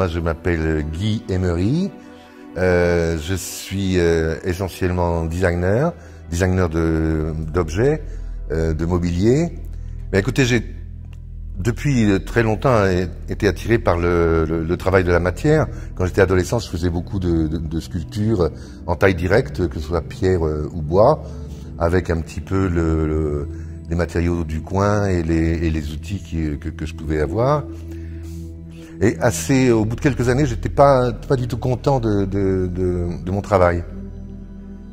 moi je m'appelle Guy Emery, je suis essentiellement designer d'objets, de mobilier. Mais écoutez, j'ai depuis très longtemps été attiré par le travail de la matière. Quand j'étais adolescent, je faisais beaucoup de sculptures en taille directe, que ce soit pierre ou bois, avec un petit peu les matériaux du coin et les outils que je pouvais avoir. Et au bout de quelques années, j'étais pas du tout content de mon travail.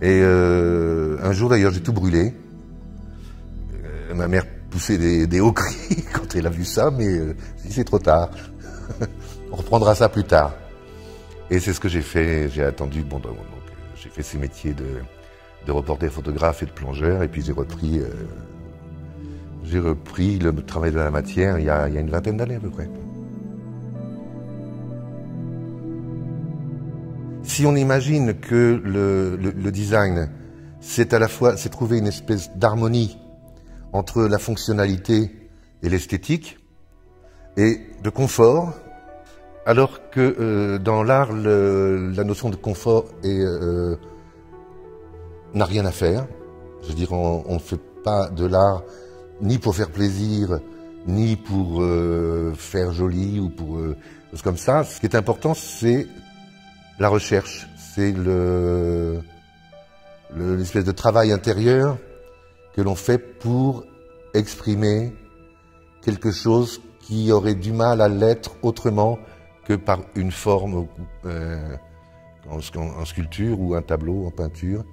Et un jour d'ailleurs, j'ai tout brûlé. Ma mère poussait des hauts cris quand elle a vu ça, mais j'ai dit c'est trop tard. On reprendra ça plus tard. Et c'est ce que j'ai fait. J'ai attendu. Donc j'ai fait ces métiers de reporter photographe et de plongeur, et puis j'ai repris le travail de la matière il y a une vingtaine d'années à peu près. Si on imagine que le design, c'est trouver une espèce d'harmonie entre la fonctionnalité et l'esthétique, et de confort, alors que dans l'art, la notion de confort n'a rien à faire. Je veux dire, on ne fait pas de l'art ni pour faire plaisir, ni pour faire joli ou pour choses comme ça. Ce qui est important, c'est la recherche, c'est l'espèce de travail intérieur que l'on fait pour exprimer quelque chose qui aurait du mal à l'être autrement que par une forme en sculpture ou un tableau, en peinture.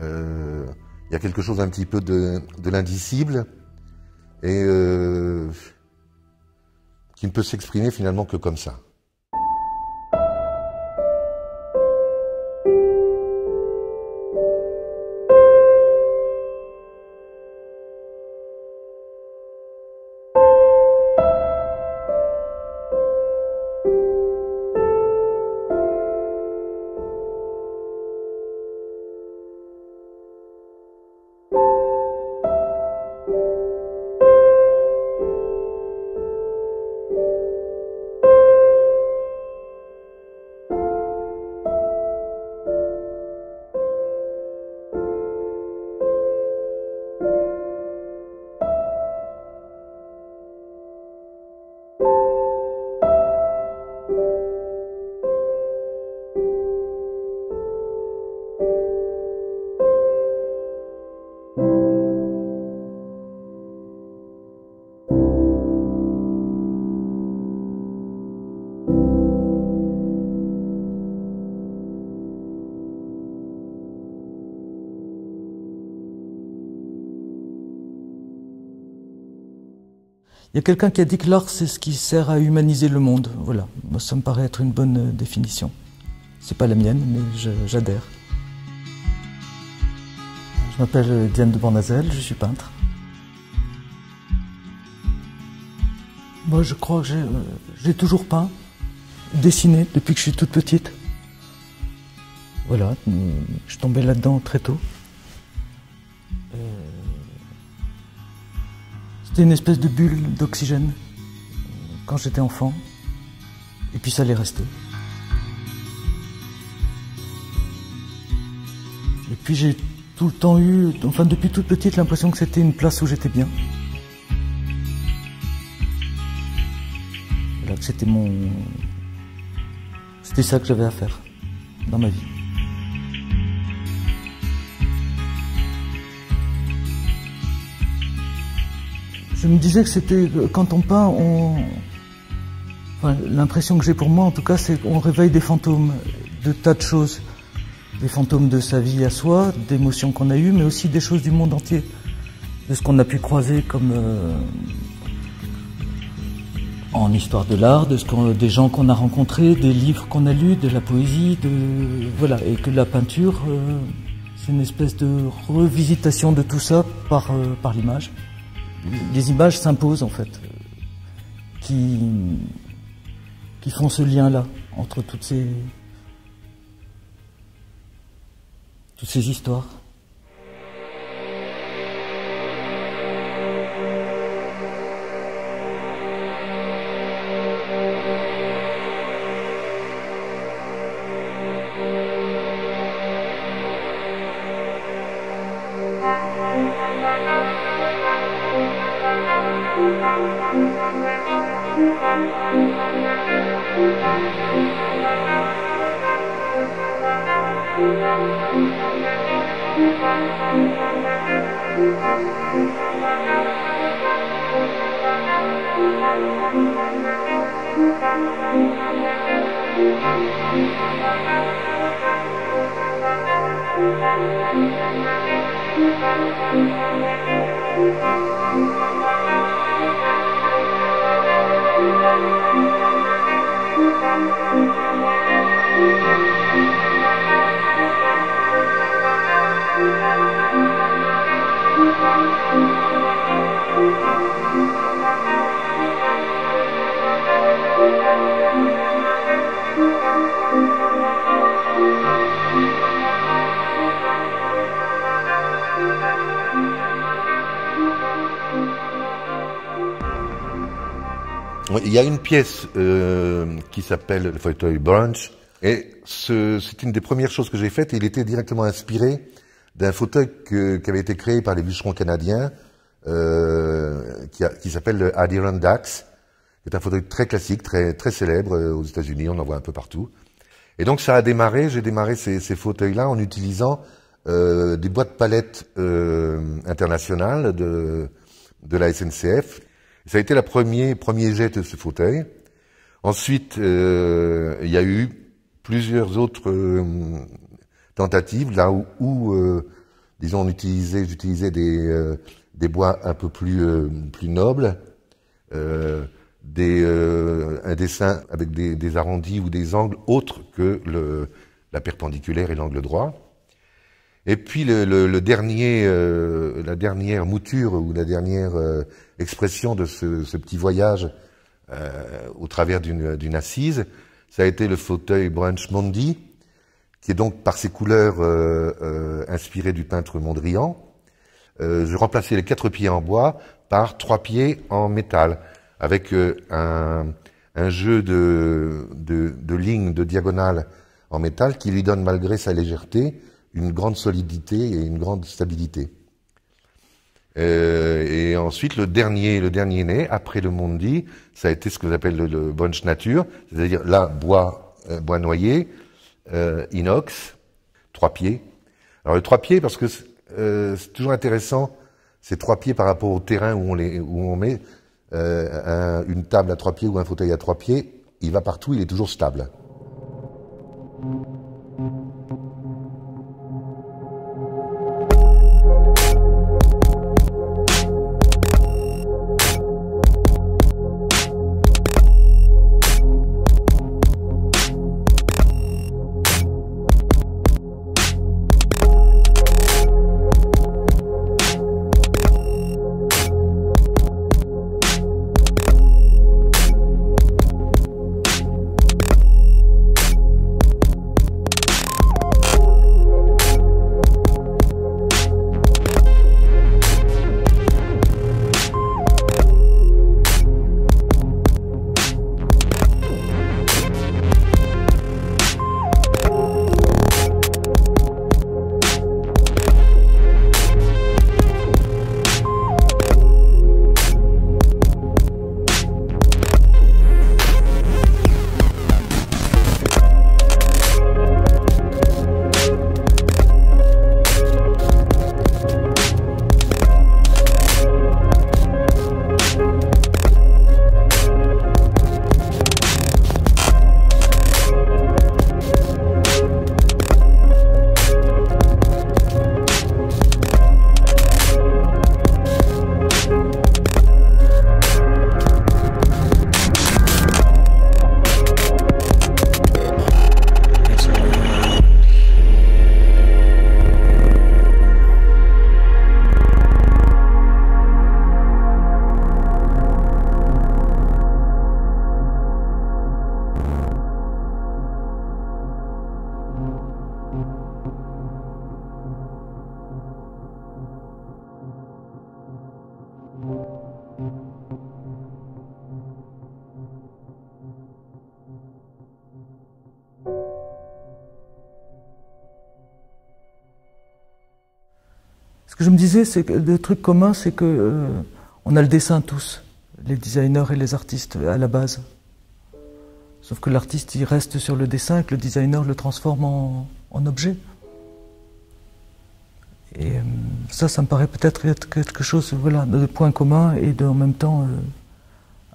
Il y a quelque chose un petit peu de l'indicible et qui ne peut s'exprimer finalement que comme ça. Il y a quelqu'un qui a dit que l'art, c'est ce qui sert à humaniser le monde. Voilà, moi ça me paraît être une bonne définition. C'est pas la mienne, mais j'adhère. Je m'appelle Diane de Bournazel, je suis peintre. Moi je crois que j'ai toujours peint, dessiné depuis que je suis toute petite. Voilà, je suis tombé là-dedans très tôt. C'était une espèce de bulle d'oxygène quand j'étais enfant, et puis ça l'est resté. Et puis j'ai tout le temps eu, enfin depuis toute petite, l'impression que c'était une place où j'étais bien. Voilà, que c'était ça que j'avais à faire dans ma vie. Je me disais que c'était, quand on peint, enfin, l'impression que j'ai pour moi en tout cas, c'est qu'on réveille des fantômes de tas de choses. Des fantômes de sa vie à soi, d'émotions qu'on a eues, mais aussi des choses du monde entier. De ce qu'on a pu croiser comme en histoire de l'art, des gens qu'on a rencontrés, des livres qu'on a lus, de la poésie, voilà. Et que la peinture, c'est une espèce de revisitation de tout ça par l'image. Les images s'imposent en fait, qui font ce lien-là entre toutes ces histoires. Il y a une pièce qui s'appelle le fauteuil Brunch, et c'est une des premières choses que j'ai faites. Il était directement inspiré d'un fauteuil qui avait été créé par les bûcherons canadiens, qui s'appelle le Adirondack, qui est un fauteuil très classique, très célèbre aux États-Unis. On en voit un peu partout. Et donc ça a démarré. J'ai démarré ces fauteuils-là en utilisant des boîtes palettes internationales de la SNCF. Ça a été le premier jet de ce fauteuil. Ensuite, il y a eu plusieurs autres tentatives là où disons, j'utilisais des bois un peu plus nobles, un dessin avec des arrondis ou des angles autres que la perpendiculaire et l'angle droit. Et puis la dernière mouture ou la dernière expression de ce petit voyage au travers d'une assise, ça a été le fauteuil Brunch Mondi, qui est donc par ses couleurs inspiré du peintre Mondrian. Je remplaçais les 4 pieds en bois par 3 pieds en métal, avec un jeu de lignes, de diagonales en métal qui lui donne, malgré sa légèreté, une grande solidité et une grande stabilité. Et ensuite, le dernier né, après le Mondi, ça a été ce que j'appelle le Brunch Nature, c'est-à-dire là, bois noyer, inox, 3 pieds. Alors le 3 pieds, parce que c'est toujours intéressant, ces 3 pieds par rapport au terrain où on met une table à 3 pieds ou un fauteuil à 3 pieds, il va partout, il est toujours stable. Ce que je me disais, c'est que le truc commun, c'est que on a le dessin tous. les designers et les artistes à la base. Sauf que l'artiste, il reste sur le dessin et que le designer le transforme en objet. Et ça me paraît peut-être être quelque chose, voilà, de point commun et en même temps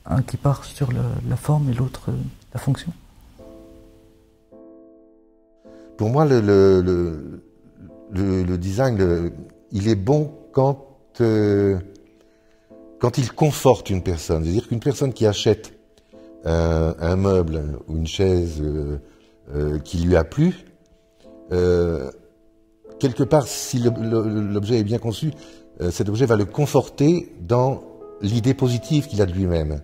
un qui part sur la forme et l'autre la fonction. Pour moi, le design, il est bon quand il conforte une personne. C'est-à-dire qu'une personne qui achète un meuble ou une chaise qui lui a plu, quelque part, si l'objet est bien conçu, cet objet va le conforter dans l'idée positive qu'il a de lui-même.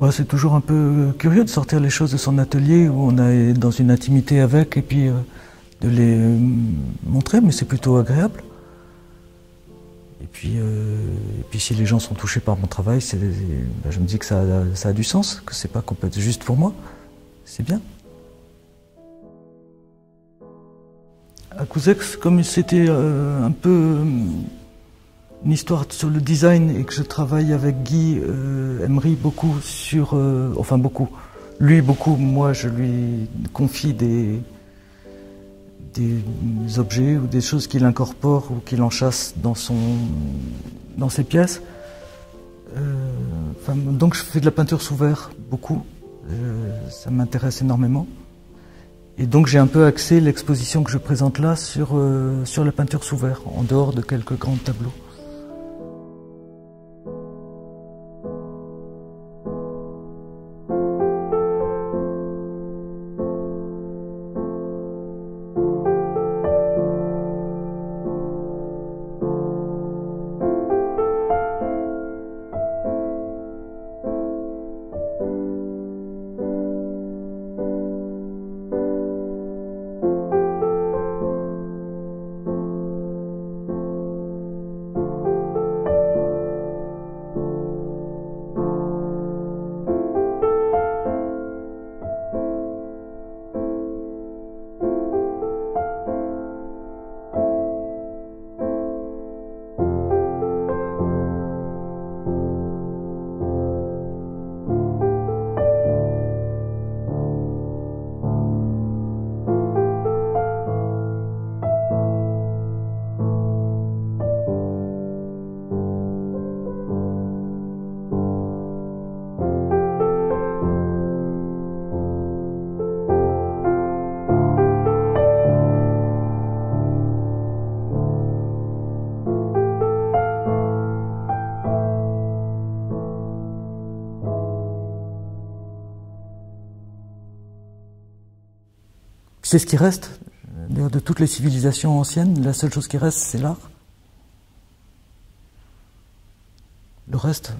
Ouais, c'est toujours un peu curieux de sortir les choses de son atelier où on est dans une intimité avec et puis de les montrer, mais c'est plutôt agréable. Et puis si les gens sont touchés par mon travail, je me dis que ça a du sens, que c'est pas complètement juste pour moi. C'est bien. À Couzex, comme c'était un peu une histoire sur le design et que je travaille avec Guy Emery beaucoup sur... enfin beaucoup. Lui beaucoup, moi je lui confie des objets ou des choses qu'il incorpore ou qu'il enchâsse dans ses pièces. Donc je fais de la peinture sous verre beaucoup. Ça m'intéresse énormément. Et donc j'ai un peu axé l'exposition que je présente là sur la peinture sous verre, en dehors de quelques grands tableaux. C'est ce qui reste. D'ailleurs, de toutes les civilisations anciennes, la seule chose qui reste, c'est l'art. Le reste,